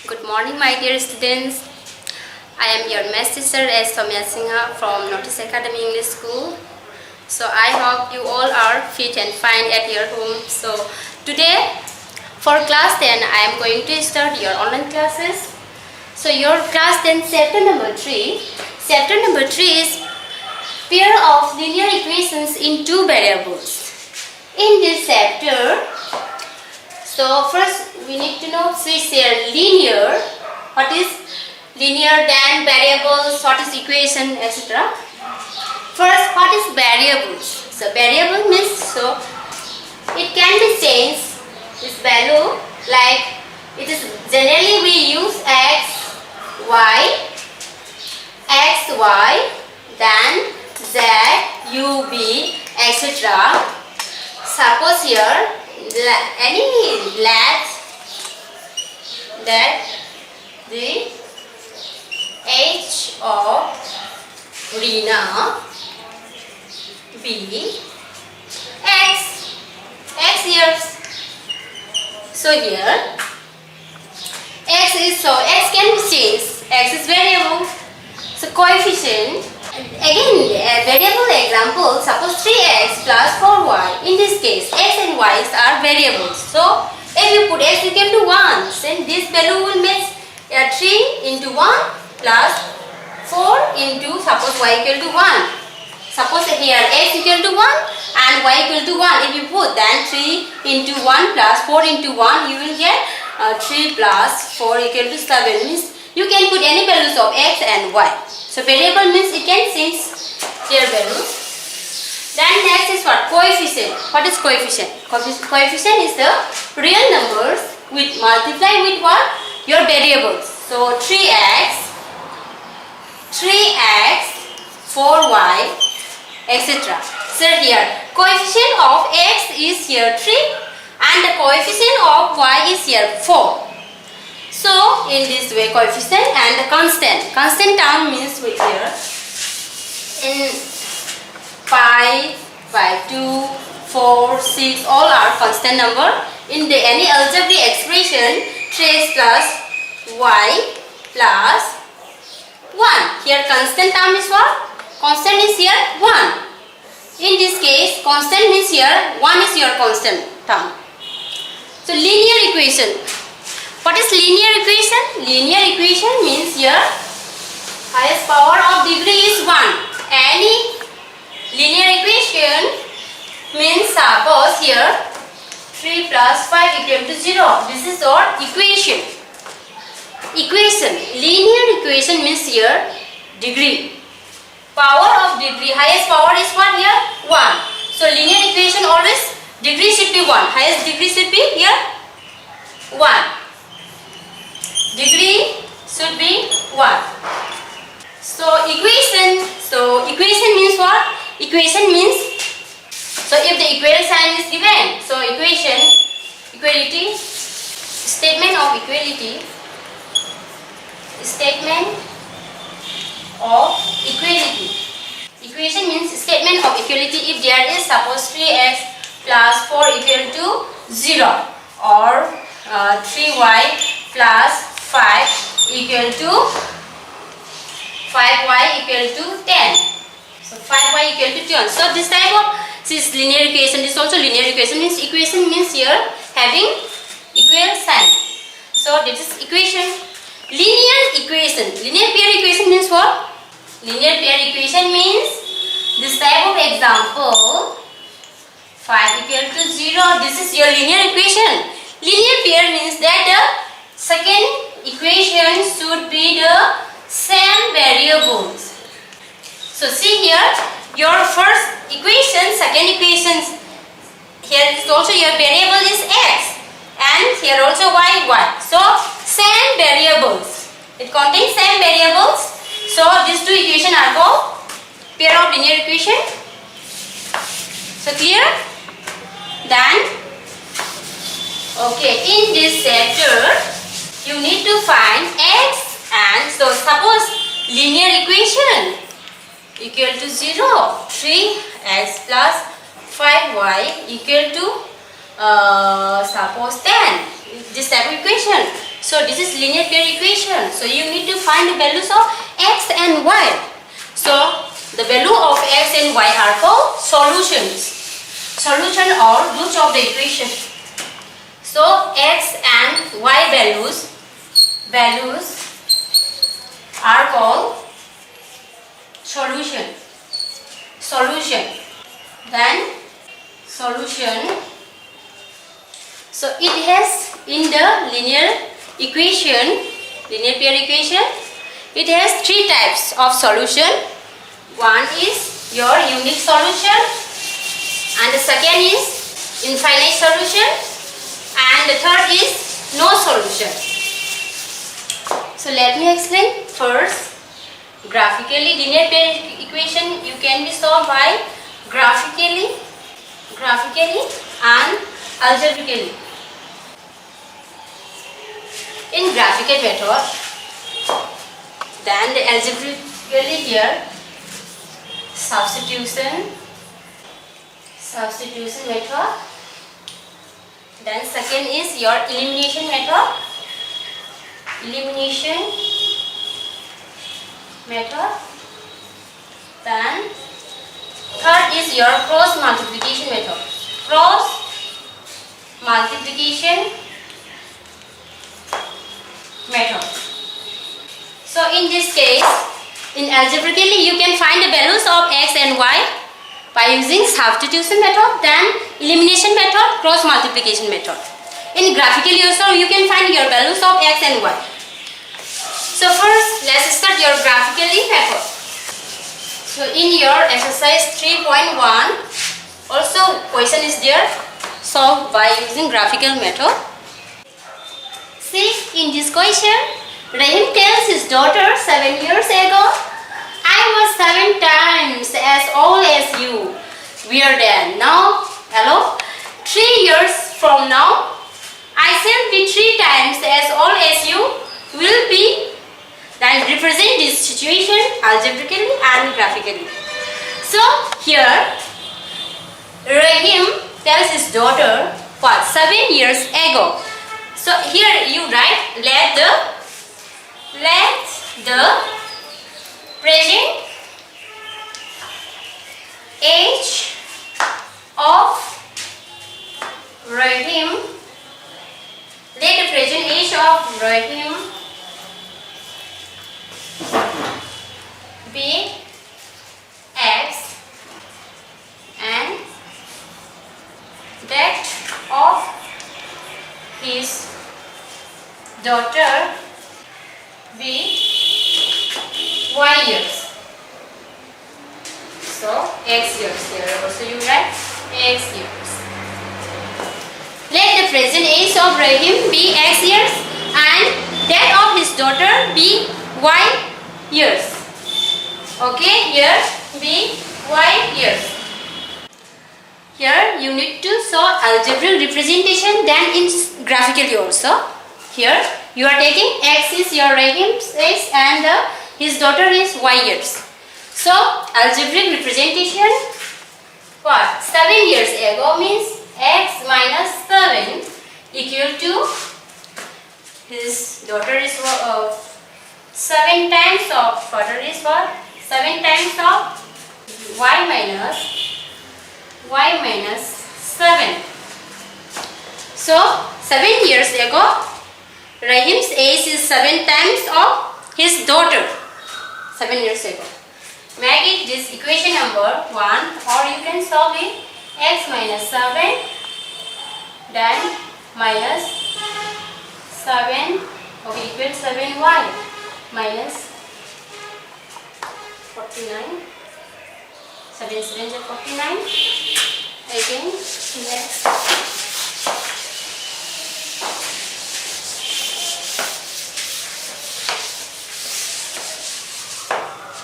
Good morning, my dear students. I am your math teacher S. Soumya Singha from Notice Academy English School. So I hope you all are fit and fine at your home. So today for class 10 I am going to start your online classes. So your class 10 chapter number 3. Chapter number 3 is pair of linear equations in two variables. In this chapter, so first we need to know switch here linear. What is linear, then variables, what is equation, etc. First, what is variables? So variable means so it can be changed its value, like it is generally we use x, y, then z, u, v, etc. Suppose here let that the age of Rina be x years. So here x can be changed. X is variable. So coefficient. Again, a variable example, suppose 3x plus 4y. In this case, x and y are variables. So, if you put x equal to 1, then this value will match 3 into 1 plus 4 into, suppose y equal to 1. Suppose here x equal to 1 and y equal to 1. If you put then 3 into 1 plus 4 into 1, you will get 3 plus 4 equal to 7. Means you can put any values of x and y. So variable means it can change their values. Then next is what? Coefficient. What is coefficient? Coefficient is the real numbers with multiply with what? Your variables. So 3x, 4y, etc. So here coefficient of x is here 3 and the coefficient of y is here 4. So in this way coefficient and the constant. Constant term means with here in 5, 2, 4, 6 all are constant number. In the any algebraic expression 3x plus y plus 1. Here constant term is what? Constant is here 1. In this case constant means here 1 is your constant term. So linear equation. What is linear equation? Linear equation means here highest power of degree is 1. Any linear equation means suppose here 3 plus 5 equal to 0. This is our equation. Equation. Linear equation means here degree. Power of degree. Highest power is what here? 1. So linear equation always degree should be 1. Highest degree should be here 1. Degree should be 1. So equation means what? Equation means, so if the equal sign is given, so equation, equality, statement of equality, equation means statement of equality if there is suppose 3x plus 4 equal to 0 or 3y plus 5 equal to 5y equal to 10. So 5y equal to 10. So this type of this linear equation, this also linear equation means here having equal sign. So this is equation. Linear equation. Linear pair equation means what? Linear pair equation means this type of example 5 equal to 0. This is your linear equation. Linear pair means that the second equation should be the same variables. So see here your first equation, second equation, here is also your variable is x and here also y. So same variables. It contains same variables. So these two equations are called pair of linear equation. So clear? Then okay, in this chapter you need to find x and so suppose linear equation equal to 0, 3x plus 5y equal to suppose 10. This type of equation. So this is linear pair equation. So you need to find the values of x and y. So the value of x and y are called solutions. Solution or roots of the equation. So x and y values are called solution. Then solution. So it has in the linear pair equation, it has three types of solution. One is your unique solution, and the second is infinite solution, and the third is no solution. So let me explain. First, graphically linear pair equation you can be solved by graphically and algebraically. In graphical method, then the algebraically here substitution method. Then second is your elimination method. Then third is your cross multiplication method. So in this case, in algebraically you can find the values of x and y by using substitution method, then elimination method, cross multiplication method. In graphically also you can find your values of x and y. So first let's start your graphically method. So in your exercise 3.1 also question is there solved by using graphical method. See, in this question, Rahim tells his daughter 7 years ago, I was 7 times as old as you were then. Now, hello, 3 years from now, I shall be 3 times as old as you will be. Then represent this situation algebraically and graphically. So here, Rahim tells his daughter what? 7 years ago. So here you write let the present age of Rahim be x and that of his daughter be y years. So x years here also you write x years. Let the present age of Rahim be x years and that of his daughter be y years. Okay, here be y years. Here you need to show algebraic representation, then in graphically also. Here you are taking x is your Rahim's age and his daughter is y years. So algebraic representation what? 7 years ago means x minus 7 equal to his daughter is 7 times of father is what? 7 times of y minus 7. So 7 years ago Rahim's age is 7 times of his daughter. 7 years ago. Make it this equation number 1, or you can solve it x minus 7 then minus 7 equal 7y minus 49. 7 7 is 49. Again next.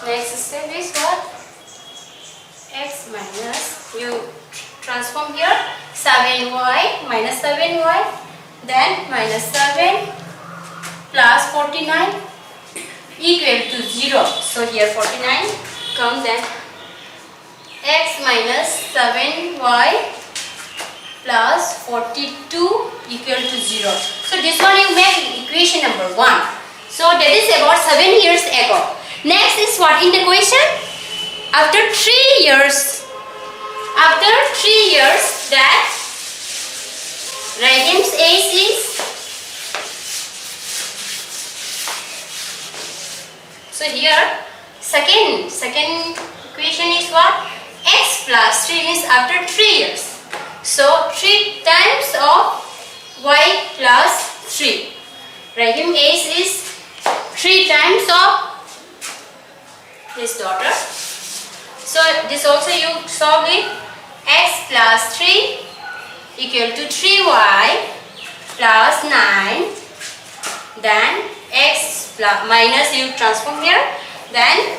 Next step is what? X minus, you transform here 7y minus 7y, then minus 7 plus 49 equal to 0. So here 49 comes, then x minus 7y plus 42 equal to 0. So this one you make equation number 1. So that is about 7 years ago. Next is what in the question? After 3 years. After 3 years that Raheem's age is. So here second equation is what? X plus 3 means after 3 years. So 3 times of y plus 3. Raheem's age is 3 times of his daughter. So this also you solve it. X plus 3 equal to 3y plus 9. Then x plus minus you transform here. Then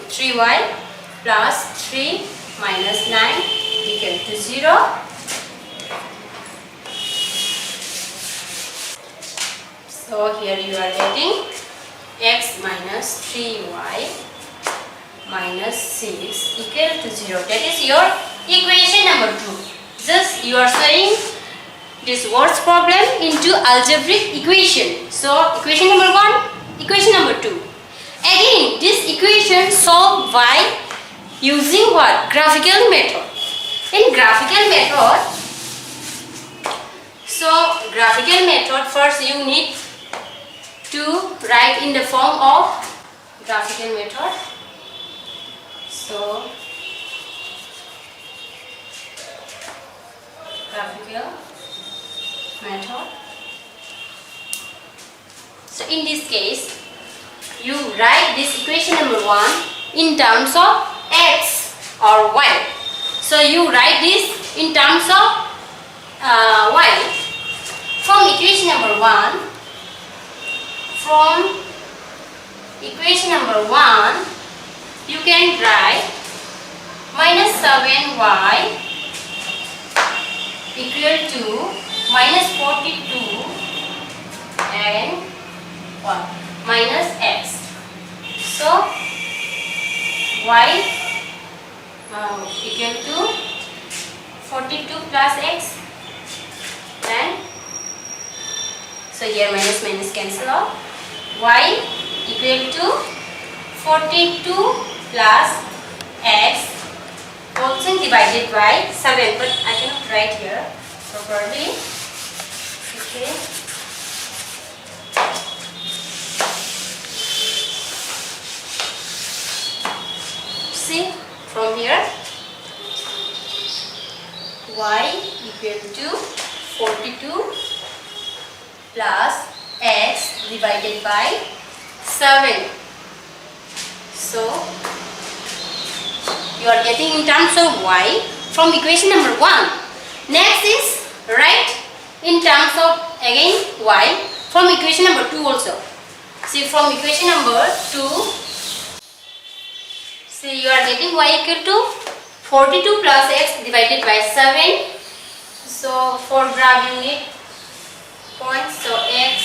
3y plus 3 minus 9 equal to 0. So here you are getting x minus 3y minus 6 equal to 0. That is your equation number 2. Just you are saying this words problem into algebraic equation. So equation number 1, equation number 2. Again this equation solved by using what? Graphical method. In graphical method, so graphical method first you need to write in the form of graphical method. So graphical method. So in this case, you write this equation number 1 in terms of x or y. So you write this in terms of y. From equation number 1, from equation number 1, you can write minus 7y equal to minus 42 and what? Minus x. So y equal to 42 plus x. Then so here minus minus cancel out. Y equal to 42 plus x whole thing divided by 7, but I cannot write here properly. Okay. See from here y equal to 42 plus x divided by 7. So you are getting in terms of y from equation number 1. Next is write in terms of again y from equation number 2 also. See from equation number 2, see you are getting y equal to 42 plus x divided by 7. So for grabbing it points, so x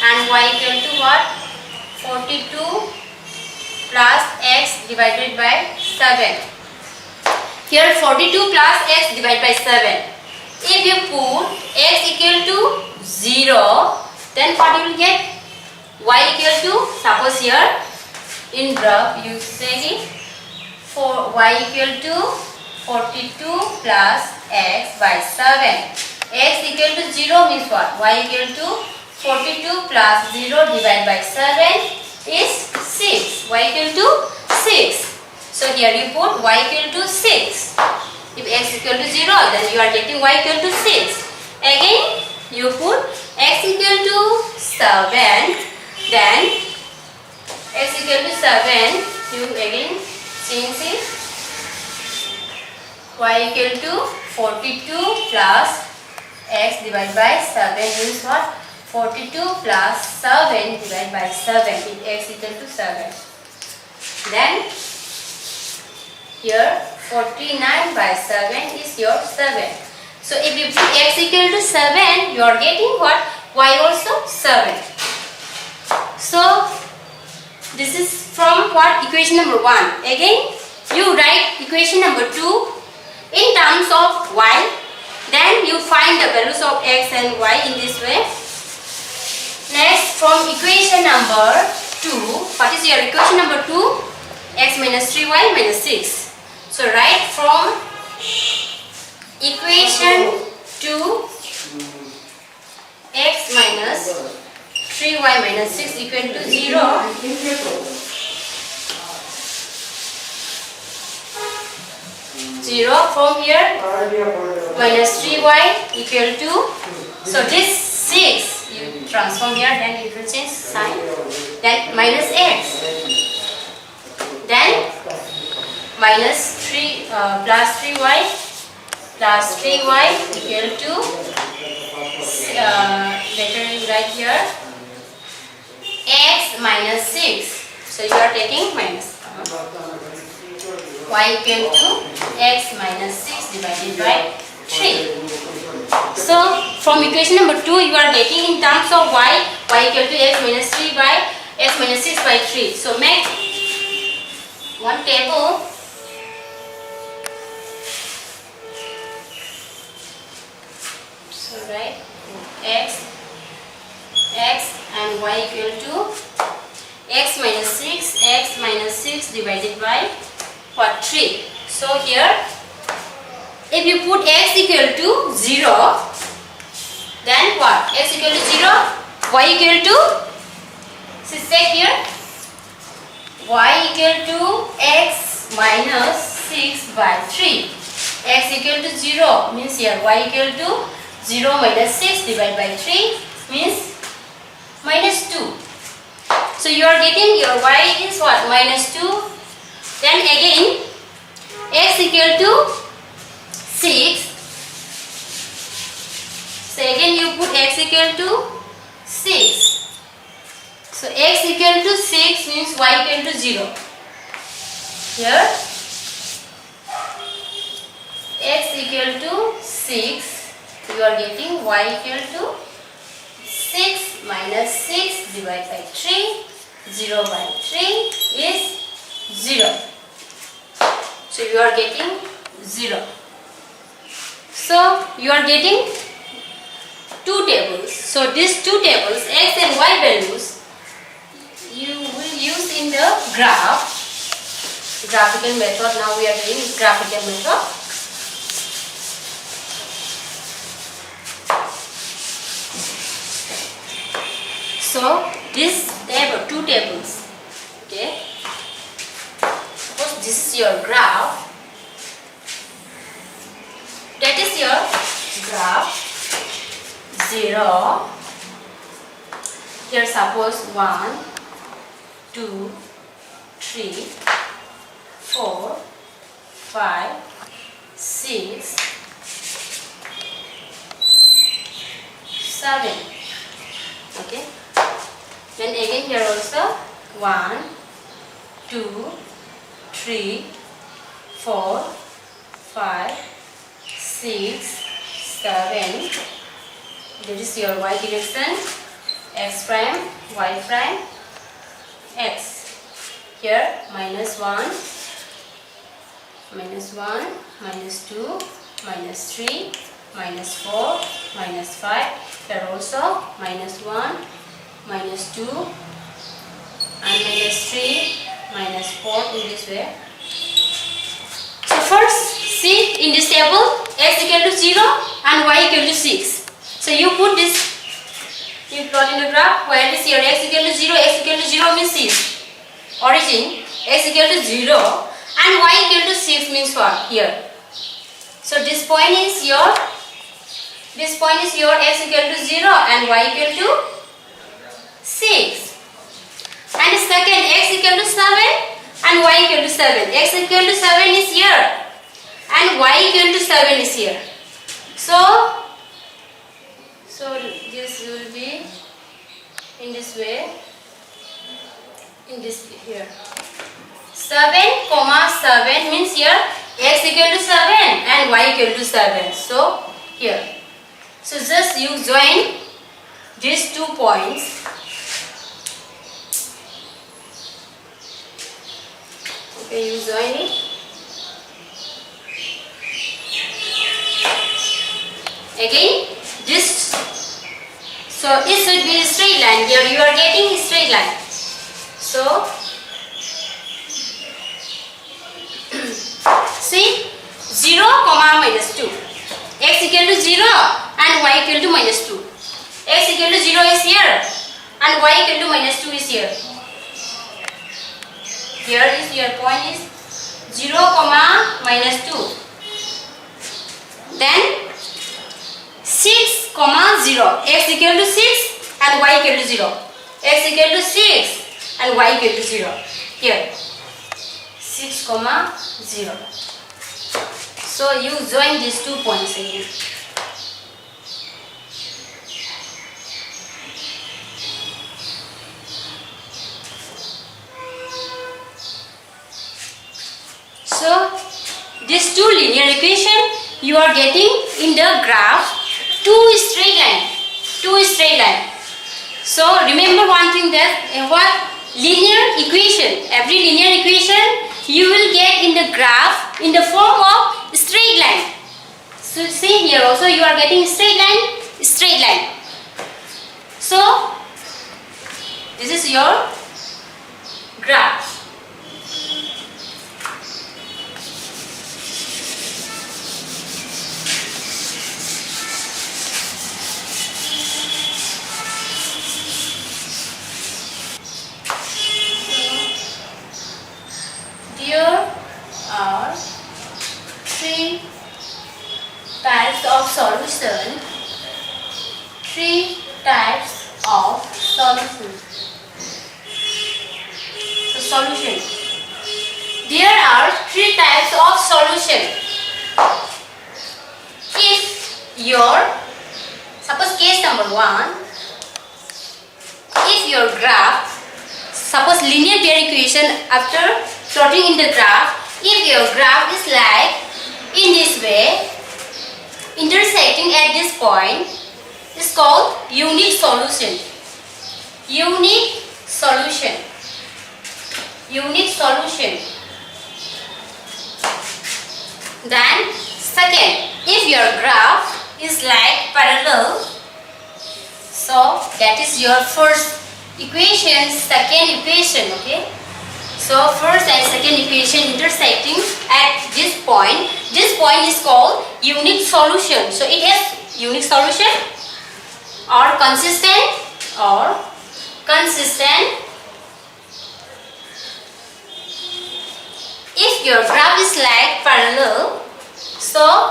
and y equal to what? 42 plus x divided by 7. Here 42 plus x divided by 7. If you put x equal to 0, then what you will get? Y equal to, suppose here in graph you say it, for y equal to 42 plus x by 7. X equal to 0 means what? Y equal to 42 plus 0 divided by 7 is 6. Y equal to 6. So here you put y equal to 6. If x equal to 0, then you are getting y equal to 6. Again you put x equal to 7. Then x equal to 7, you again change it. Y equal to 42 plus x divided by 7 means what? 42 plus 7 divided by 7 if x equal to 7. Then here 49 by 7 is your 7. So if you put x equal to 7, you are getting what? Y also 7. So this is from what? Equation number 1. Again you write equation number 2 in terms of y. Then you find the values of x and y in this way. Next, from equation number 2, what is your equation number 2? X minus 3y minus 6. So write from equation 2, x minus 3y minus 6 equal to 0. 0 from here, minus 3y equal to, so this 6 you transform here, then it will change sign, then minus x, then minus 3 plus 3y equal to, later you write here, x minus 6, so you are taking minus y equal to x minus 6 divided by 3. So from equation number 2 you are getting in terms of y equal to x minus 6 by 3. So make one table. So write x and y equal to x minus 6 divided by what? 3. So here, if you put x equal to 0, then what? X equal to 0, y equal to, so check here, y equal to x minus 6 by 3. X equal to 0 means here y equal to 0 minus 6 divided by 3 means minus 2. So you are getting your y is what? Minus 2. Then again, x equal to 6. So again you put x equal to 6. So x equal to 6 means y equal to 0. Here, x equal to 6, you are getting y equal to 6 minus 6 divided by 3. 0 by 3 is 0. So you are getting 0. So you are getting two tables. So these two tables, x and y values, you will use in the graphical method. Now we are doing graphical method. So this table, two tables, okay. Suppose this is your graph. That is your graph 0. Here suppose 1, 2, 3, 4, 5, 6, 7. Okay. Then again here also 1, 2, 3, 4, 5, 6, 7. This is your y direction, x prime, y prime, x. Here minus 1, minus 1, minus 2, minus 3, minus 4, minus 5. Here also minus 1, minus 2, and minus 3, minus 4 in this way. So first see in this table x equal to 0 and y equal to 6. So you put this, you plot in the graph where is your x equal to 0, x equal to 0 means 6. Origin x equal to 0 and y equal to 6 means what? Here. So this point is your x equal to 0 and y equal to 6. And second, x equal to 7 and y equal to 7. X equal to 7 is here and y equal to 7 is here. So this will be in this way, in this here. 7, 7 means here x equal to 7 and y equal to 7. So here. So just you join these 2 points. Okay, you join it. Again this, so it should be a straight line. Here you are getting a straight line. So see 0, minus 2. X equal to 0 and y equal to minus 2. X equal to 0 is here and y equal to minus 2 is here. Here is your point is 0, minus 2. Then 6, 0. X equal to 6 and y equal to 0. X equal to 6 and y equal to 0. Here 6, 0. So you join these 2 points again. So these 2 linear equation you are getting in the graph 2 straight line. 2 straight line. So remember one thing that what linear equation, every linear equation you will get in the graph in the form of straight line. So see here also you are getting straight line, straight line. So this is your graph. There are 3 types of solution. 3 types of solution. So solution. There are 3 types of solution. If your, suppose case number 1, if your graph, suppose linear pair equation after plotting in the graph, if your graph is like in this way, intersecting at this point, is called unique solution. Unique solution. Unique solution. Then second, if your graph is like parallel, so that is your first equation, second equation, okay? So first and second equation intersecting at this point is called unique solution. So it has unique solution or consistent If your graph is like parallel, so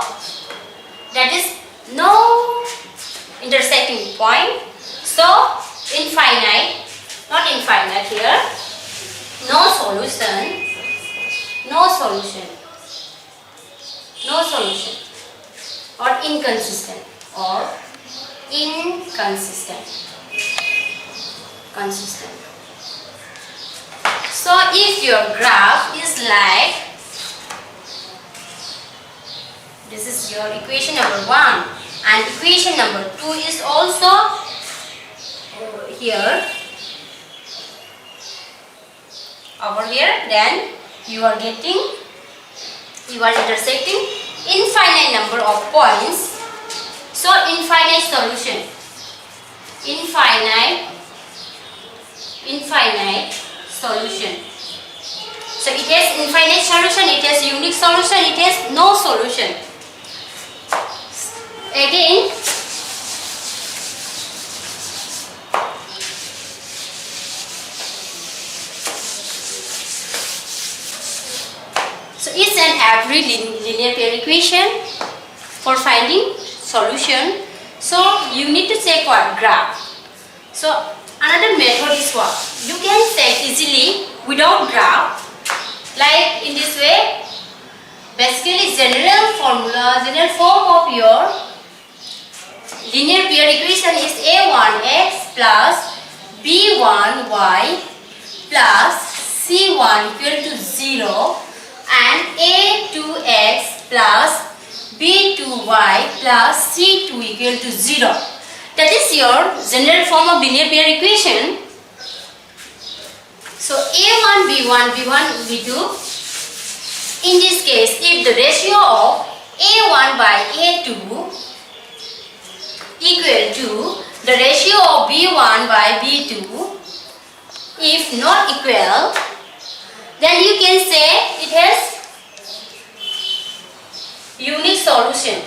that is no intersecting point. So infinite, not infinite here. No solution, or inconsistent, consistent. So if your graph is like, this is your equation number 1 and equation number 2 is also here, over here, then you are intersecting infinite number of points. So infinite solution, infinite solution. So it has infinite solution, it has unique solution, it has no solution. Again, so each and every linear pair equation for finding solution, so you need to check what? Graph. So another method is what? You can check easily without graph, like in this way. Basically general formula, general form of your linear pair equation is a1x plus b1y plus c1 equal to 0 and a2x plus b2y plus c2 equal to 0. That is your general form of linear pair equation. So a1, b1, b1, b2. In this case, if the ratio of a1 by a2 equal to the ratio of B1 by B2. If not equal, then you can say it has unique solution.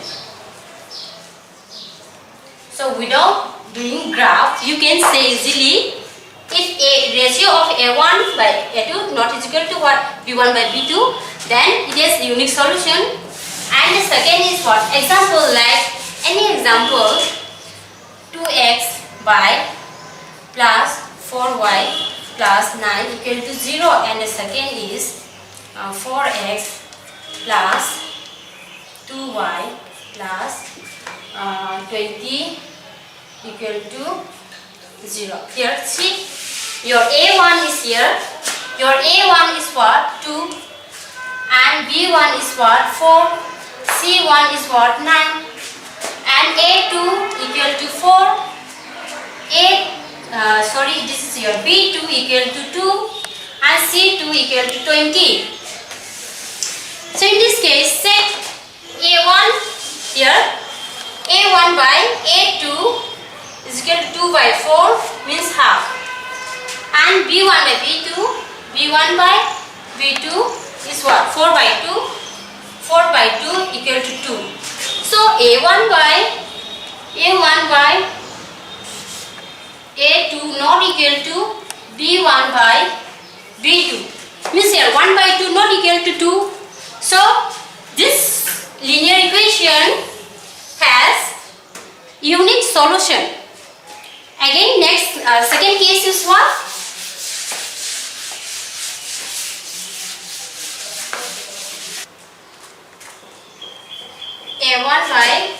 So without doing graph, you can say easily, if a ratio of A1 by A2 not is equal to what? B1 by B2, then it has unique solution. And the second is what? Example, like any example, 2x by plus 4y plus 9 equal to 0, and the second is 4x plus 2y plus 20 equal to 0. Here, see, your A1 is here, your A1 is what? 2, and B1 is what? 4, C1 is what? 9, and A2 equal to 4, this is your B2 equal to 2, and C2 equal to 20. So in this case, set A1 here, A1 by A2 is equal to 2 by 4 means half, and B1 by B2, B1 by B2 is what? 4 by 2, 4 by 2 equal to 2. So A1 by A2 not equal to B1 by B2. Means here 1 by 2 not equal to 2. So this linear equation has unique solution. Again, next second case is what? A1 by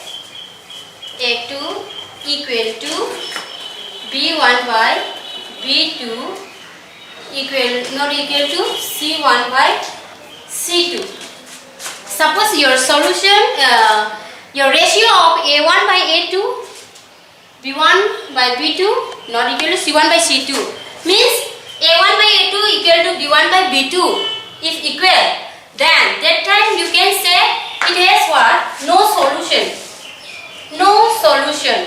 A2 equal to B1 by B2 not equal to C1 by C2. Suppose your solution, your ratio of A1 by A2, B1 by B2 not equal to C1 by C2. Means A1 by A2 equal to B1 by B2. If equal, then that time you can say it has what? No solution. No solution.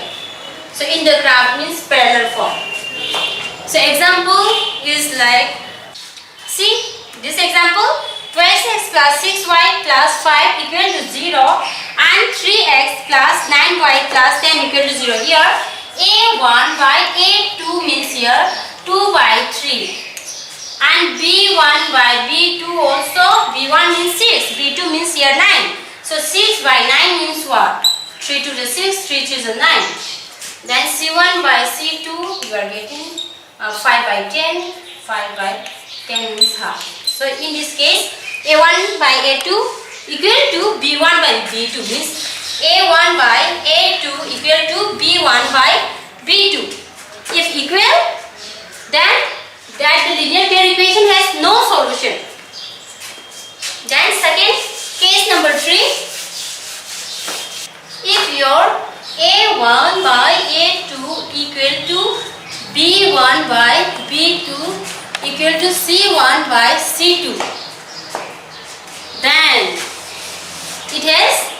So in the graph means parallel form. So example is like, see this example, 12x plus 6y plus 5 equal to 0, and 3x plus 9y plus 10 equal to 0. Here A1 by A2 means here 2 by 3, and B1 by B2 also, B1 means 6, B2 means here 9. So 6 by 9 means what? 3 to the 6, 3 to the 9. Then C1 by C2 you are getting 5 by 10, 5 by 10 means half. So in this case A1 by A2 equal to B1 by B2 means A1 by A2 equal to B1 by B2. If equal, then that the linear pair equation has no solution. Then second case number 3. If your A1 by A2 equal to B1 by B2 equal to C1 by C2, then it has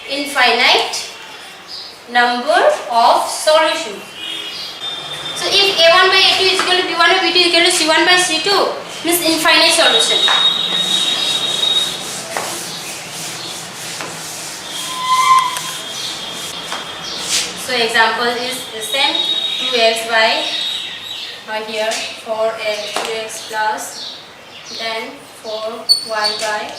infinite number of solutions. So if A1 by A2 is equal to B1 by B2 equal to C1 by C2 means infinite solution. So example is the same, 2x by here 4x 2x plus then 4y by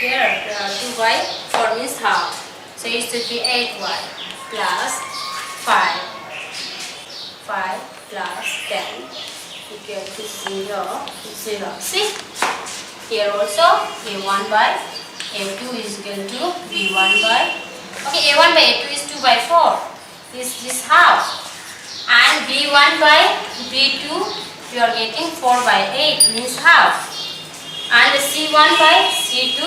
here 2 by 4 means half. So it should be 8y plus 5 plus 10 equal to 0. See, here also A1 by A2 is equal to B1 by, okay, A1 by A2 is 2 by 4, this half, and B1 by B2 you are getting 4 by 8 means half, and C1 by C2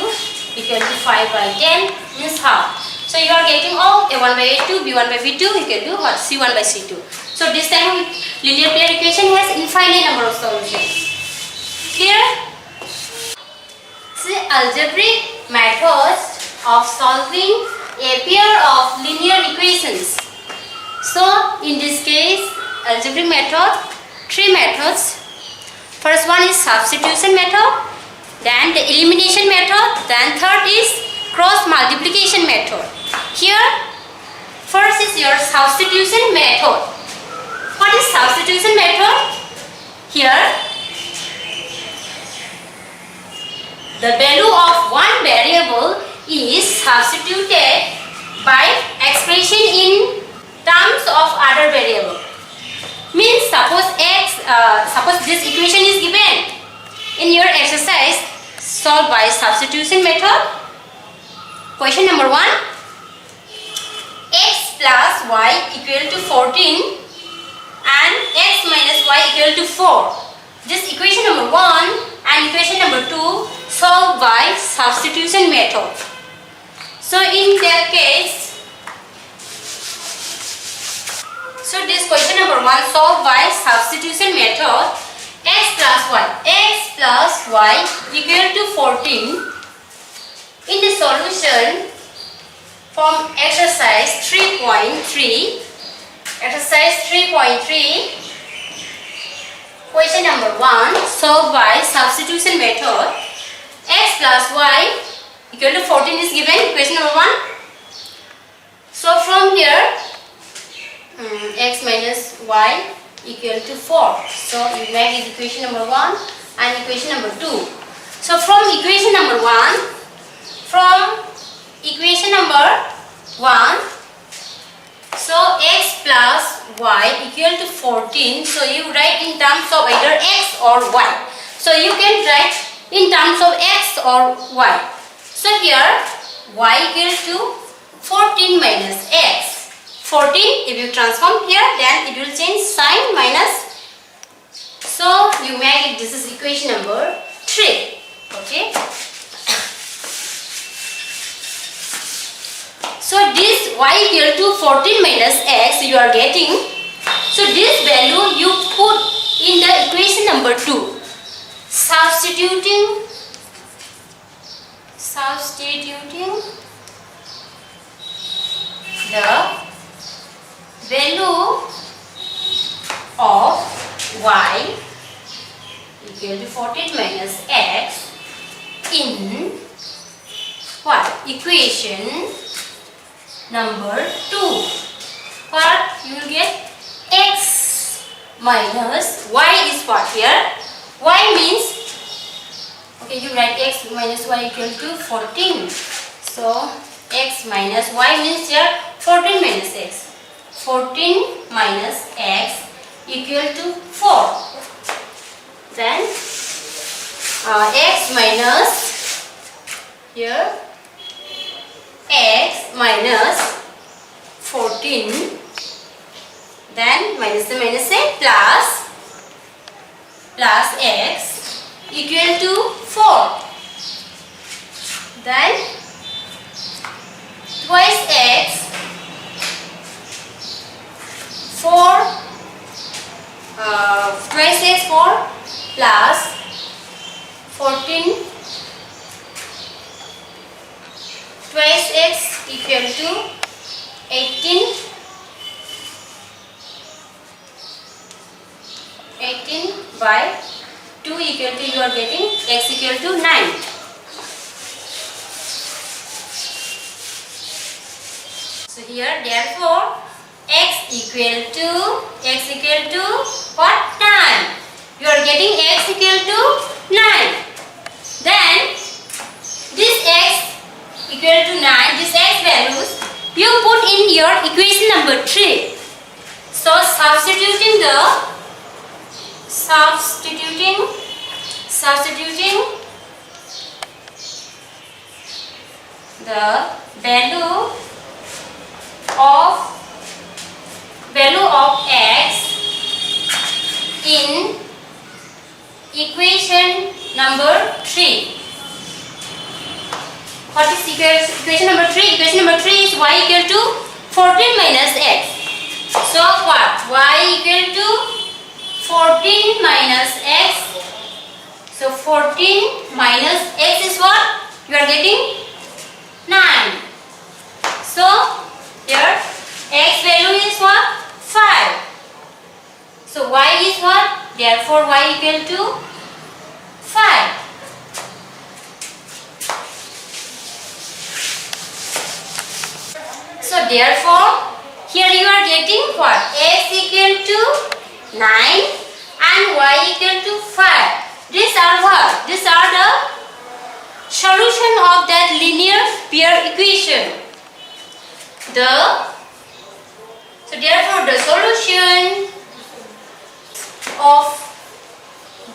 equal to 5 by 10 means half. So you are getting all A1 by A2, B1 by B2 equal to what? C1 by C2. So this time linear pair equation has infinite number of solutions. Clear? See, algebraic methods of solving a pair of linear equations. So, in this case, algebraic method, three methods. First one is substitution method, then the elimination method, then third is cross multiplication method. Here, first is your substitution method. What is substitution method? Here, the value of one variable is substituted by expression in terms of other variable. Means suppose this equation is given in your exercise, solved by substitution method. Question number 1, x plus y equal to 14 and x minus y equal to 4. This equation number 1 and equation number 2 solved by substitution method. So in that case, so this question number 1 solved by substitution method. X plus y equal to 14. In the solution from exercise 3.3, question number 1 solved by substitution method. X plus y equal to 14 is given, question number 1. So from here, x minus y equal to 4. So you make it equation number 1 and equation number 2. So from equation number 1, so x plus y equal to 14. So you write in terms of either x or y. So you can write in terms of x or y. So here y equal to 14 minus x. 14, if you transform here, then it will change sign minus. So you make it, this is equation number 3. Okay. So this y equal to 14 minus x you are getting. So this value you put in the equation number 2. Substituting the value of y equal to 14 minus x in what? Equation number 2. What you will get? X minus y is what here? Y means, okay, you write x minus y equal to 14. So x minus y means here 14 minus x. 14 minus x equal to 4. Then x minus, here x minus 14, then minus the minus say plus x equal to 4. Then twice x, 4 twice x 4 plus 14 twice x equal to 18 by 2 equal to, you are getting x equal to 9. So here therefore x equal to what? 9. You are getting x equal to 9. Then this x equal to 9, this x values you put in your equation number 3. So substituting the value of x in equation number 3. What is equation number 3? Equation number 3 is y equal to 14 minus x. So what? Y equal to 14 minus x. So 14 minus x is what? You are getting 9. So here x value is what? 5. So y is what? Therefore y equal to 5. So therefore here you are getting what? X equal to 9 and y equal to 5. These are what? These are the solution of that linear pair equation. So therefore the solution of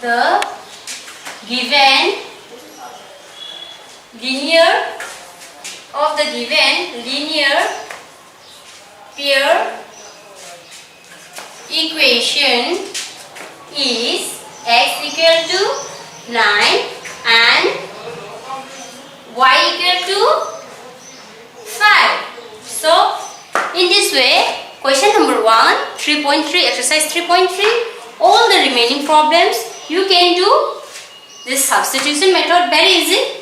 the given linear pair equation is x equal to 9 and y equal to 5. So in this way, question number 1, 3.3, exercise 3.3, all the remaining problems you can do this substitution method very easy.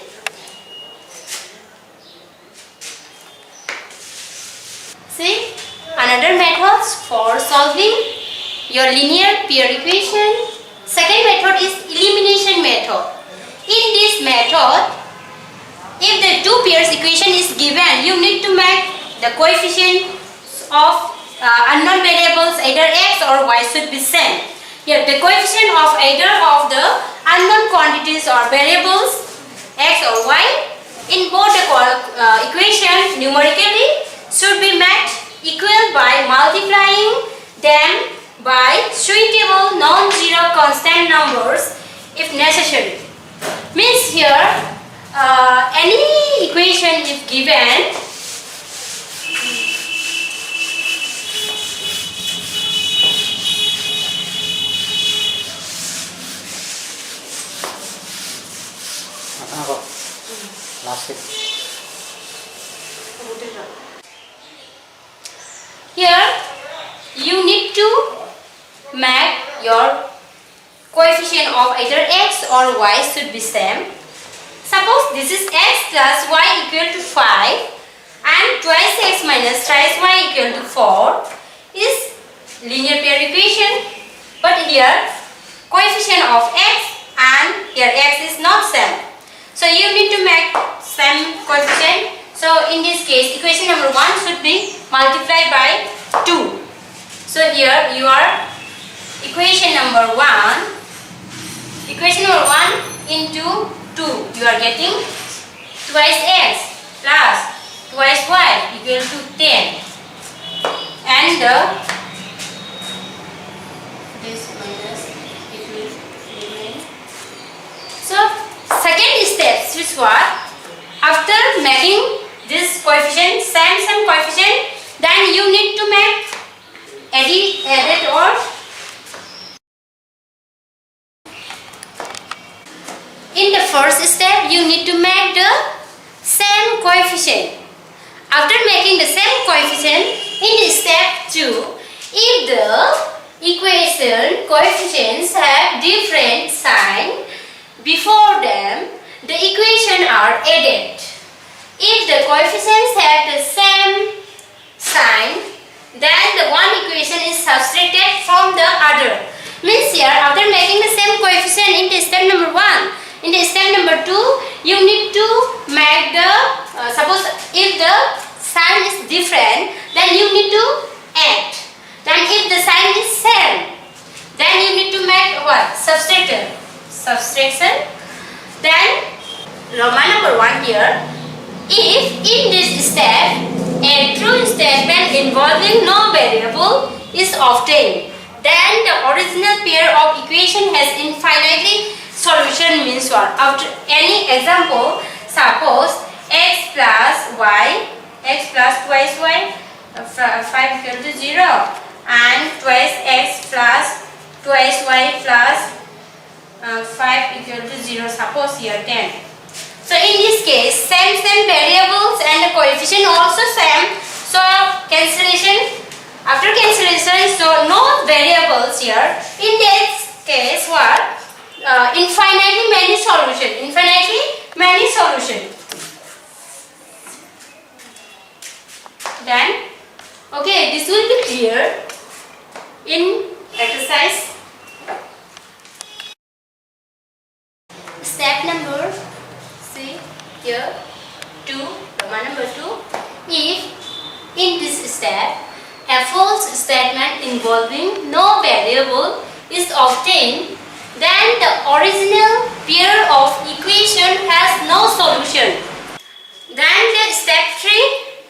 See, another methods for solving your linear pair equation. Second method is elimination method. In this method, if the two pairs equation is given, you need to make the coefficients of unknown variables either x or y should be same. Here the coefficient of either of the unknown quantities or variables x or y in both the equation numerically should be made equal by multiplying them by suitable non-zero constant numbers if necessary. Means here any equation if given, here you need to make your coefficient of either x or y should be same. Suppose this is x plus y equal to 5 and twice x minus twice y equal to 4 is linear pair equation. But here coefficient of x and here x is not same. So you need to make same coefficient. So in this case equation number 1 should be multiplied by 2. So here you are equation number 1 into 2, you are getting twice x plus twice y equal to 10 and this minus it will remain. So second step is what? After making this coefficient same coefficient, then you need to make added or in the first step you need to make the same coefficient. After making the same coefficient in step 2, if the equation coefficients have different sign before them, the equation are added. If the coefficients have the same sign, then the one equation is subtracted from the other. Means here after making the same coefficient in the step number 1, in the step number 2 you need to make the suppose if the sign is different, then you need to add. Then if the sign is same, then you need to make what? Subtraction. Then Roman number 1 here, if in this step a true statement involving no variable is obtained, then the original pair of equation has infinitely solution. Means what? After any example, suppose x plus twice y 5 equal to 0 and twice x plus twice y plus 5 equal to 0, suppose here 10. So in this case same variables and the coefficient also same, so cancellation, after cancellation, so no variables here. In this case what? infinitely many solution. Then okay, this will be clear in exercise. Step number, see here, 2, Roman number 2. If in this step a false statement involving no variable is obtained, then the original pair of equation has no solution. Then the step 3,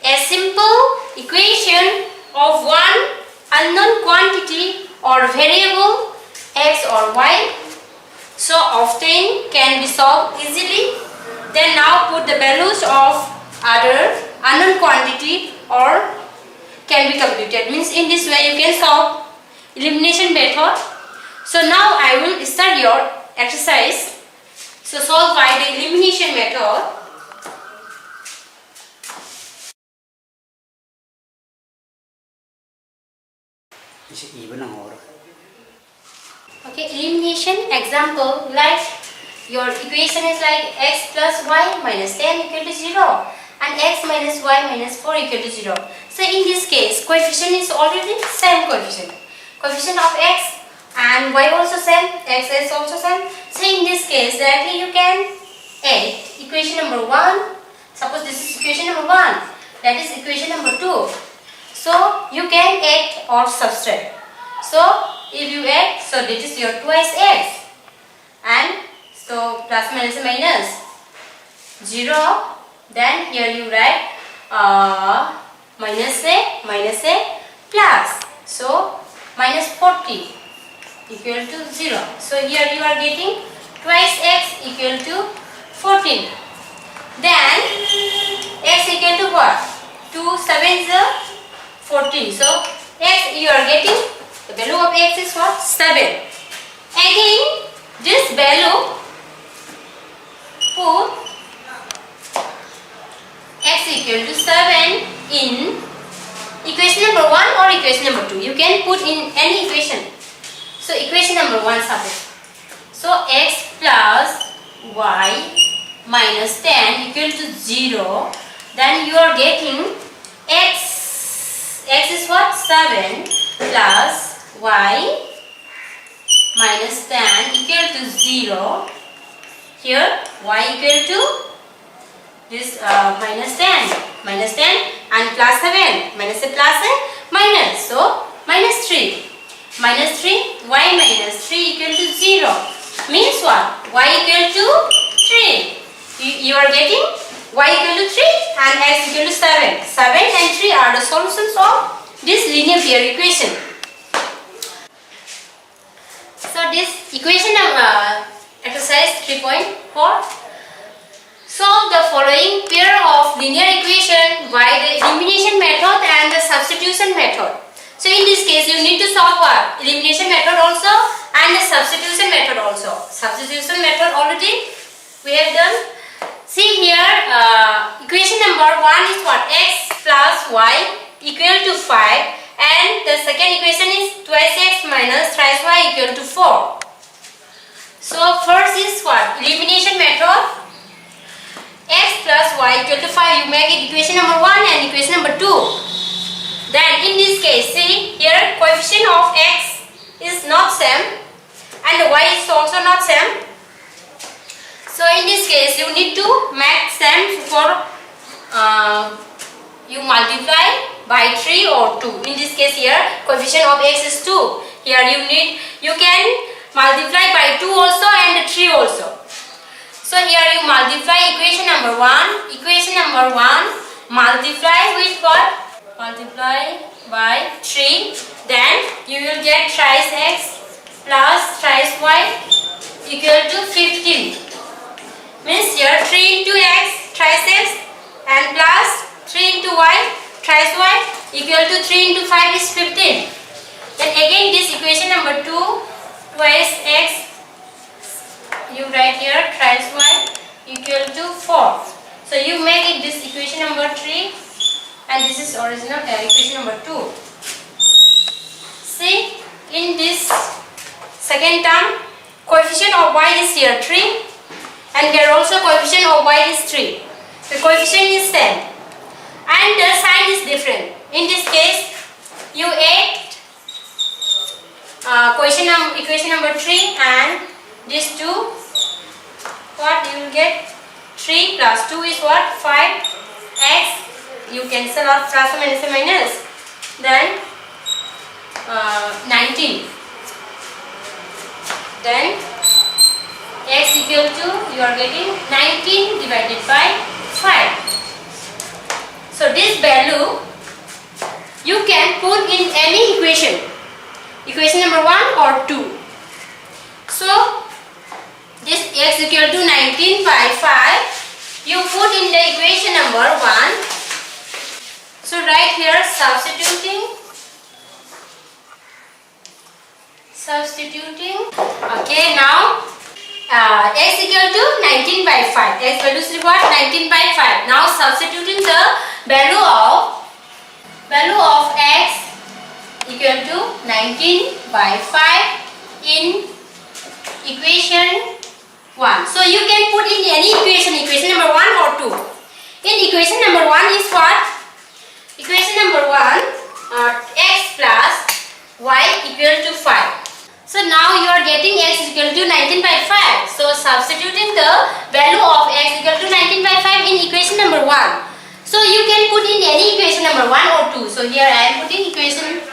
a simple equation of one unknown quantity or variable x or y so obtained can be solved easily. Then now put the values of other unknown quantity or can be computed. Means in this way you can solve elimination method. So now I will start your exercise. So solve by the elimination method. Okay, elimination example, like your equation is like x plus y minus 10 equal to 0 and x minus y minus 4 equal to 0. So in this case coefficient is already same coefficient. Coefficient of x and y also same, x is also same. So in this case directly you can add equation number 1. Suppose this is equation number 1, that is equation number 2. So you can add or subtract. So if you add, so this is your twice x, and so plus minus 0. Then here you write minus a plus, so minus 40 equal to 0. So here you are getting twice x equal to 14. Then x equal to what? 2 7 is 14. So x you are getting, the value of x is what? 7. Again this value put x equal to 7 in equation number 1 or equation number 2. You can put in any equation. So equation number 1 suppose. So x plus y minus 10 equal to 0. Then you are getting x is what? 7 plus y minus 10 equal to 0. Here y equal to this minus 10 and plus 7, minus a plus a minus, so minus 3 y minus 3 equal to 0 means what? Y equal to 3. You are getting y equal to 3 and x equal to 7. 7 and 3 are the solutions of this linear pair equation. So this equation of exercise 3.4. Solve the following pair of linear equation by the elimination method and the substitution method. So in this case you need to solve what? Elimination method also and the substitution method also. Substitution method already we have done. See here equation number 1 is what? X plus y equal to 5 and the second equation is twice x minus thrice y equal to 4. So first is what? Elimination method. X plus y equal to 5, you make it equation number 1 and equation number 2. Then in this case, see here coefficient of x is not same and the y is also not same. So in this case you need to make same for you multiply by 3 or 2. In this case here coefficient of x is 2. Here you can multiply by 2 also and 3 also. So here you multiply equation number 1 multiply with what? Multiply by 3. Then you will get thrice x plus thrice y equal to 15. Means here 3 into x thrice x and plus 3 into y thrice y equal to 3 into 5 is 15. Then again this equation number 2 twice x, you write here thrice y equal to 4. So you make it this equation number 3 and this is original equation number 2. See in this second term coefficient of y is here 3, and here also coefficient of y is 3. The coefficient is same and the sign is different. In this case, you add equation number 3 and these two, what you will get? 3 plus 2 is what? 5x. You cancel out plus or minus, then 19. Then x equal to, you are getting 19 divided by 5. So this value you can put in any equation number 1 or 2. So this x equal to 19 by 5 you put in the equation number 1. So right here substituting. Okay, now x equal to 19 by 5. X value is what? 19 by 5. Now substituting the value of x equal to 19 by 5 in equation 1. So you can put in any equation number 1 or 2. In equation number 1 is what? Equation number 1, x plus y equal to 5. So now you are getting x equal to 19 by 5. So substituting the value of x equal to 19 by 5 in equation number 1. So you can put in any equation number 1 or 2. So here I am putting equation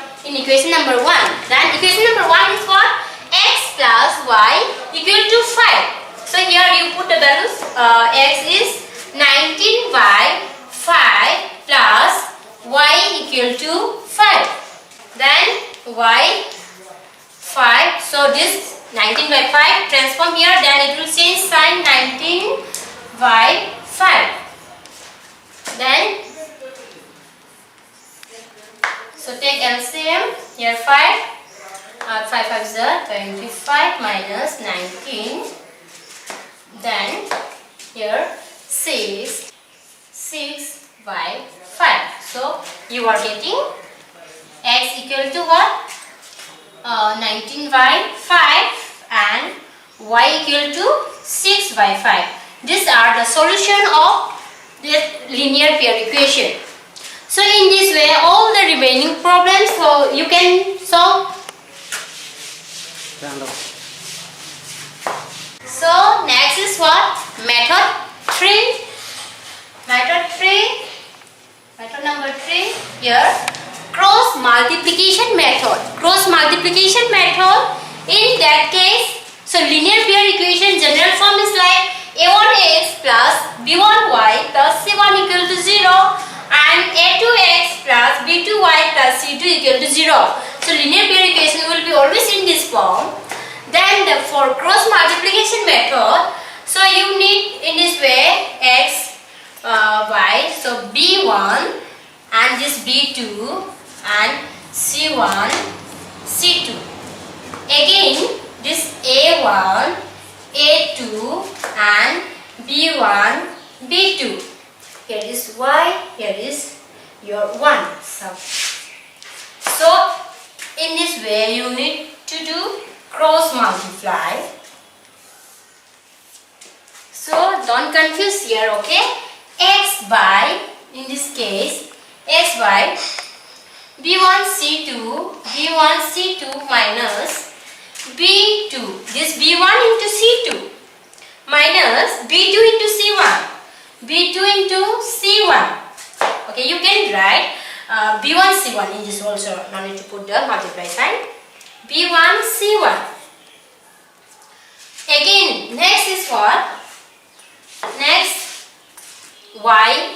number 1. Then equation number 1 is what? X plus y equal to 5. So here you put the values. X is 19 by 5 plus y equal to 5. Then y 5. So this 19 by 5 transform here, then it will change sign 19 by 5. Then so take LCM here 5. 5 5 is 25 minus 19. Then here 6 by 5. So you are getting x equal to what? 19 by 5 and y equal to 6 by 5. These are the solution of the linear pair equation. So in this way all the remaining problems so you can solve. So next is what? Method 3. Method number 3 here. Cross multiplication method. In that case, so linear pair equation general form is like a1x plus b1y plus c1 equal to 0 and a2x plus b2y plus c2 equal to 0. So linear pair equation will be always in this form. Then for cross multiplication method, so you need in this way x, y, so b1 and this b2 and c1, c2. Again this a1, a2 and b1, b2. Here is y, here is your 1. So in this way you need to do cross multiply. So don't confuse here, okay? X by, in this case, x by b1c2 minus b2, this b1 into c2 minus b2 into c1. Okay, you can write b1 c1 in this also, no need to put the multiply sign. b1 c1. Again next is what? Next y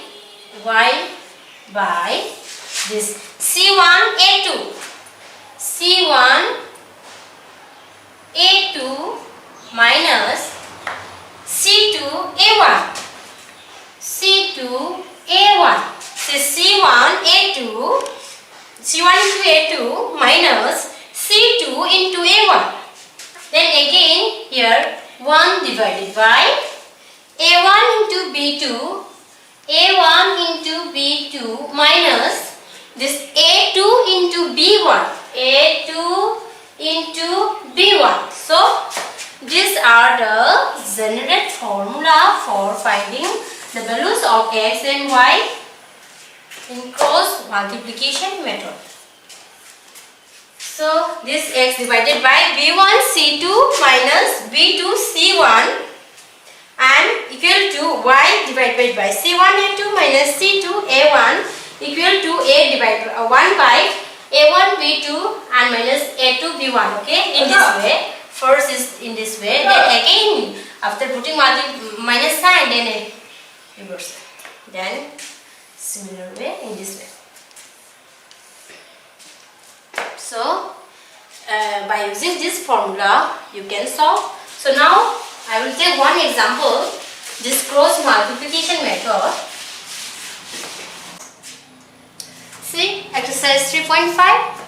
by this c1 a2 minus c2 a1 so c1 into a2 minus c2 into a1. Then again here 1 divided by a1 into b2 minus this a2 into b1. So this are the general formula for finding the values of x and y in cross multiplication method. So this x divided by b1 c2 minus b2 c1 and equal to y divided by c1 a2 minus c2 a1 equal to a divided by 1 by a1 b2 and minus a2 b1. Okay, in this way. First is in this way, then again after putting minus sign, then a reverse, then similar way in this way. So by using this formula you can solve. So now I will take one example, this cross multiplication method. See exercise 3.5.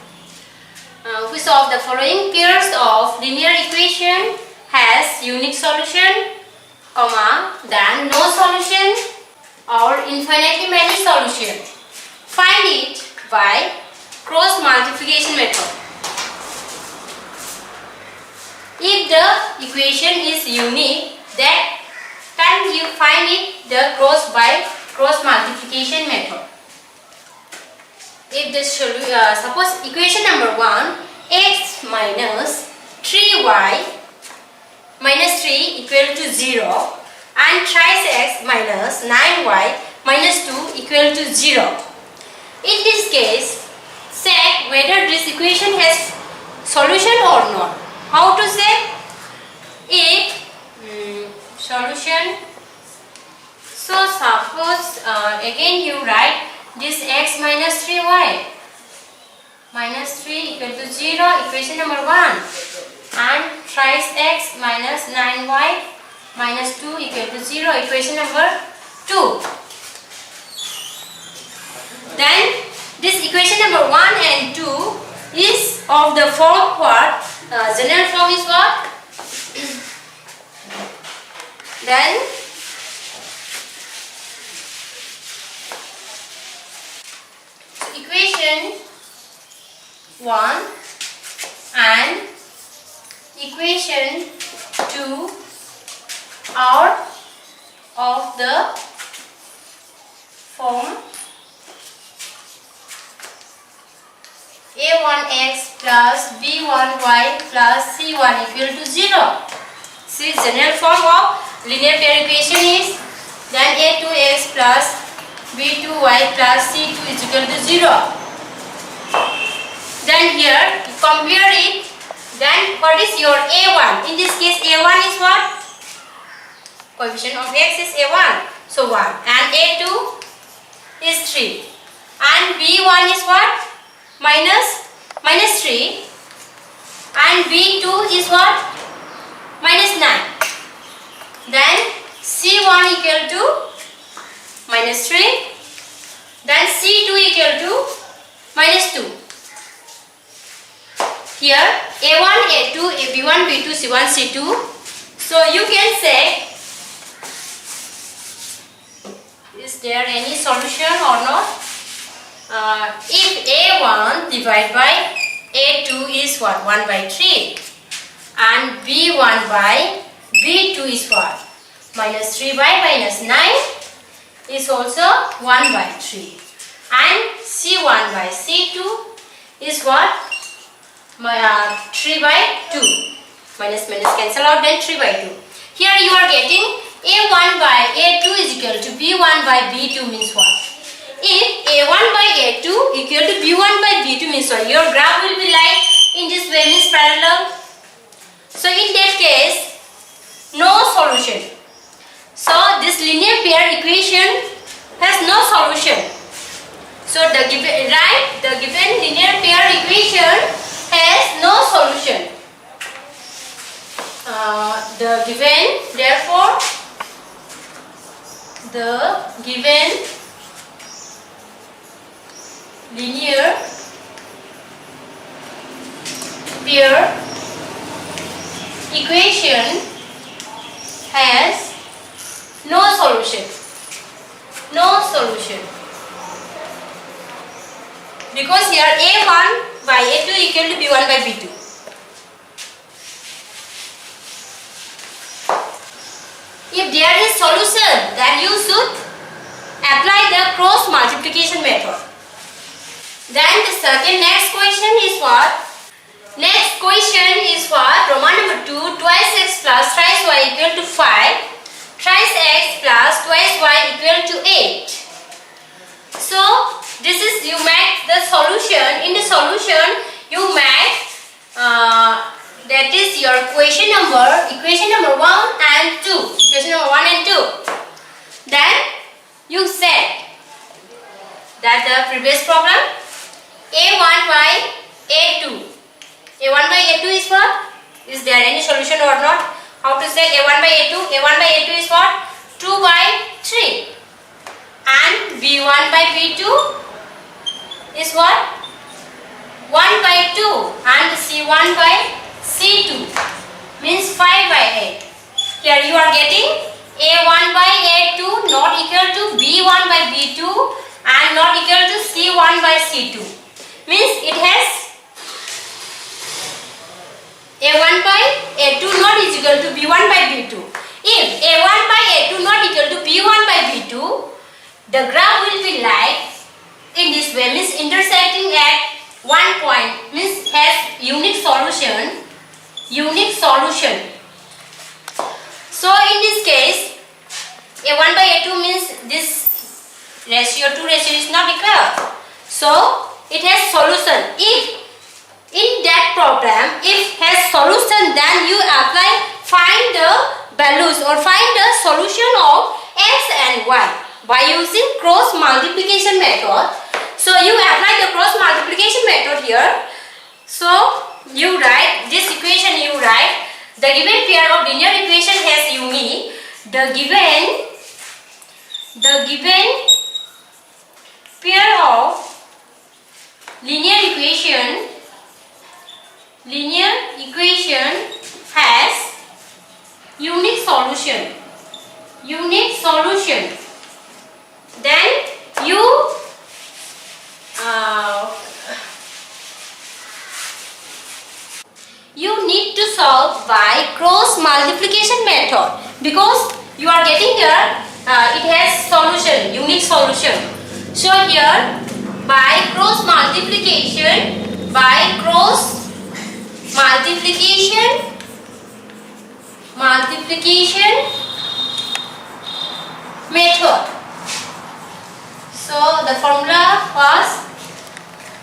Which of the following pairs of linear equation has unique solution, comma, then no solution or infinitely many solution? Find it by cross multiplication method. If the equation is unique, then can you find it the cross by cross multiplication method? If the suppose equation number 1, x minus 3y minus 3 equal to 0 and thrice x minus 9y minus 2 equal to 0. In this case, check whether this equation has solution or not. How to say? If solution, so suppose again you write this x minus 3y minus 3 equal to 0, equation number 1, and thrice x minus 9y minus 2 equal to 0, equation number 2. Then this equation number 1 and 2 is of the form what? General form is what? Then equation 1 and equation 2 are of the form a1x plus b1y plus c1 equal to 0. See, general form of linear pair equation is then a2x plus b2y plus c2 is equal to 0. Then here you compare it. Then what is your a1? In this case a1 is what? Coefficient of x is a1. So 1. And a2 is 3. And b1 is what? Minus 3. And b2 is what? Minus 9. Then c1 equal to minus 3. Then c2 equal to minus 2. Here a1, a2, b1, b2, c1, c2. So you can say, is there any solution or not? If a1 divided by a2 is what? 1 by 3. And b1 by b2 is what? Minus 3 by minus 9 is also 1 by 3. And c1 by c2 is what? 3 by 2. Minus cancel out, then 3 by 2. Here you are getting a1 by a2 is equal to b1 by b2 means what? If a1 by a2 equal to b1 by b2 means what? Your graph will be like in this way, means parallel. So in that case, no solution. So this linear pair equation has no solution. So the given linear pair equation has no solution. Therefore, the given linear pair equation has no solution. No solution. Because here a1 by a2 equal to b1 by b2. If there is solution, then you should apply the cross multiplication method. Then the next question is what? Next question is what? Roman number 2, twice x plus thrice y equal to 5, thrice x plus twice y equal to 8. So this is, you make the solution. In the solution you make that is your equation number 1 and 2. Equation number 1 and 2. Then you said that the previous problem a1 by a2. a1 by a2 is what? Is there any solution or not? How to say a1 by a2? a1 by a2 is what? 2 by 3. And b1 by b2 is what? 1 by 2. And c1 by c2 means 5 by 8. Here you are getting a1 by a2 not equal to b1 by b2 and not equal to c1 by c2. Means it has a1 by a2 not is equal to b1 by b2. If a1 by a2 not equal to b1 by b2, the graph will be like in this way, means intersecting at one point, means has unique solution. So in this case, a1 by a2 means this ratio, 2 ratio is not equal. So it has solution. If in that problem, if has solution, then you find the values or find the solution of x and y by using cross multiplication method. So you apply the cross multiplication method here. So you write this equation, you write the given pair of linear equation has unique. The given pair of linear equation has unique solution. Then you need to solve by cross multiplication method, because you are getting here it has solution, unique solution. So here by cross multiplication method. So the formula was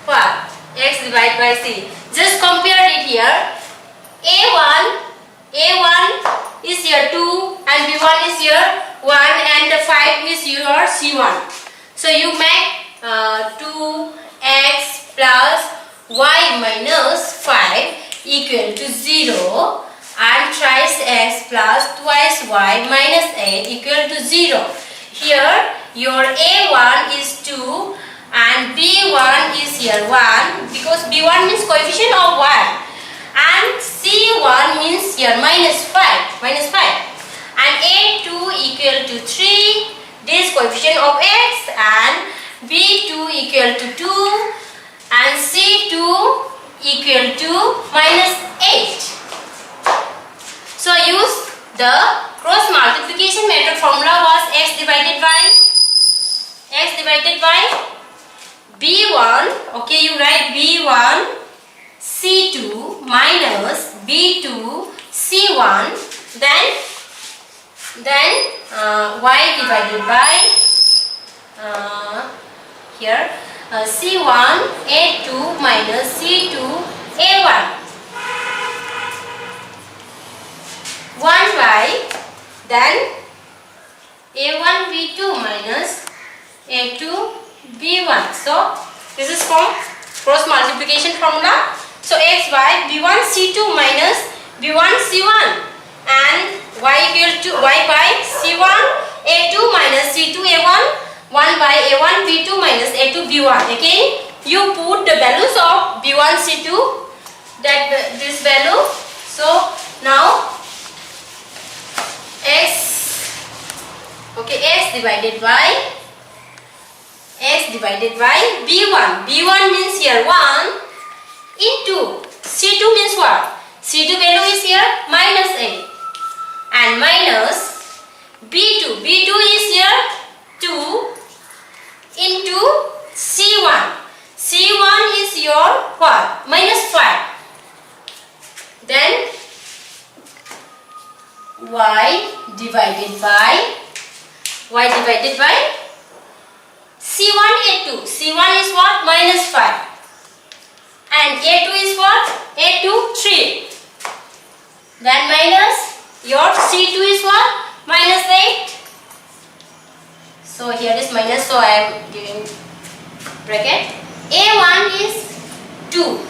what? X divided by C. Just compare it here. A1 is here 2 and B1 is here 1 and the 5 is your C1. So you make 2x plus y minus 5 equal to 0 and thrice x plus twice y minus 8 equal to 0. Here your A1 is 2 and B1 is here 1, because B1 means coefficient of 1 and C1 means here minus 5 and A2 equal to 3, this coefficient of x, and B2 equal to 2 and C2 equal to minus 8. So use the cross multiplication method. Formula was x divided by B1. Okay, you write B1 C2 minus B2 C1, then y divided by here C1 A2 minus C2 A1, 1 by then A1 B2 minus A2 B1. So this is from cross multiplication formula. So x by B1 C2 minus B1 C1 and y equal to y by C1 A2 minus C2 A1, 1 by A1 B2 minus A2 B1. Again you put the values of B1 C2, that this value. So now x divided by B1. B1 means here 1 into C2 means what? C2 value is here minus 8 and minus B2. B2 is here 2 into C1. C1 is your what? Minus 5. Then y divided by C1 A2. C1 is what? Minus 5. And A2 is what? A2 3. Then minus your C2 is what? Minus 8. So here is minus, so I am giving bracket. A1 is 2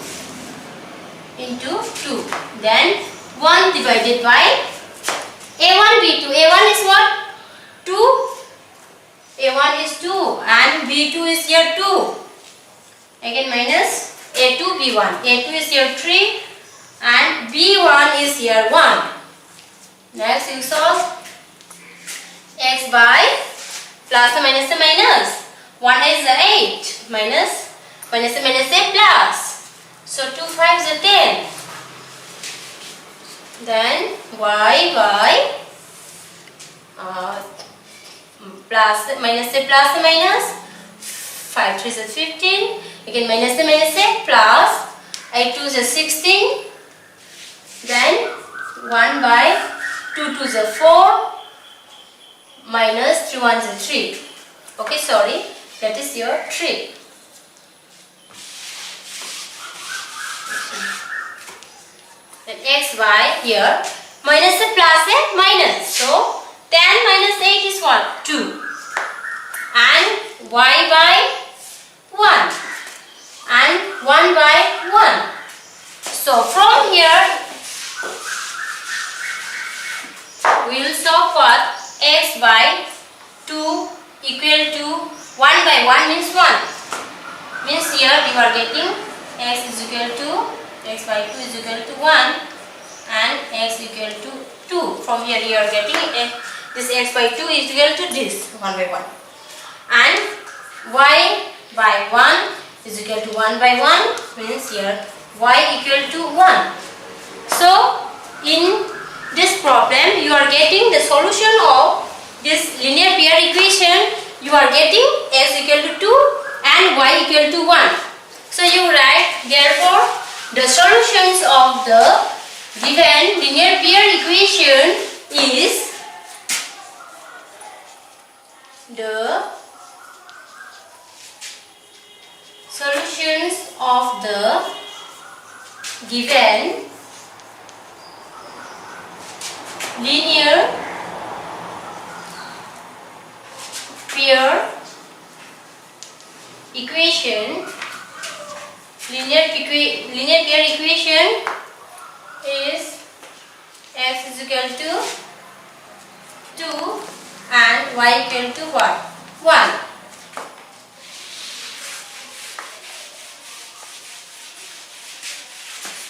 into 2. Then 1 divided by A1 B2. A1 is what? 2. A1 is 2 and B2 is here 2. Again minus A2 B1. A2 is here 3 and B1 is here 1. Next you solve x by plus or minus a minus. 1 is 8 minus a minus a plus. So 2 5s are 10. Then y by plus minus a plus a minus. 5 3s are 15. Again minus a plus 8 2s are 16. Then 1 by 2 2s are 4 minus 3 1s are 3. Okay, sorry, that is your 3. Then x by here minus a plus a minus. So 10 minus 8 is what? 2. And y by 1. And 1 by 1. So from here we will solve what? X by 2 equal to 1 by 1 means 1. Means here you are getting x is equal to, x by 2 is equal to 1 and x equal to 2. From here you are getting this x by 2 is equal to this 1 by 1. And y by 1 is equal to 1 by 1 means here y equal to 1. So in this problem you are getting the solution of this linear pair equation. You are getting x equal to 2 and y equal to 1. So you write therefore the solutions of the given linear pair equation is the solutions of the given linear pair equation. Linear pair equation is x is equal to 2 and y equal to what? 1.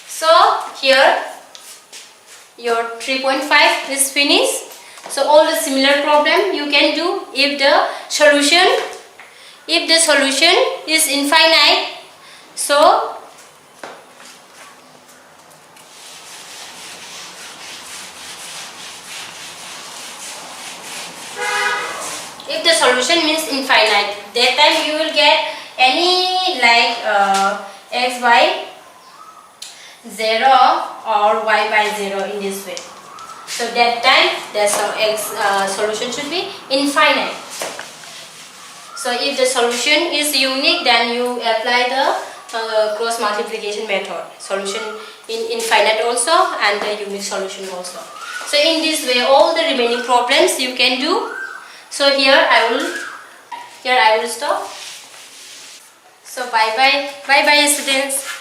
So here your 3.5 is finished. So all the similar problem you can do if the solution is infinite. So if the solution means infinite, that time you will get any like x by 0 or y by 0 in this way. So that time the solution should be infinite. So if the solution is unique, then you apply the cross multiplication method. Solution in infinite also and the unique solution also. So in this way all the remaining problems you can do. So here I will stop. So bye bye students.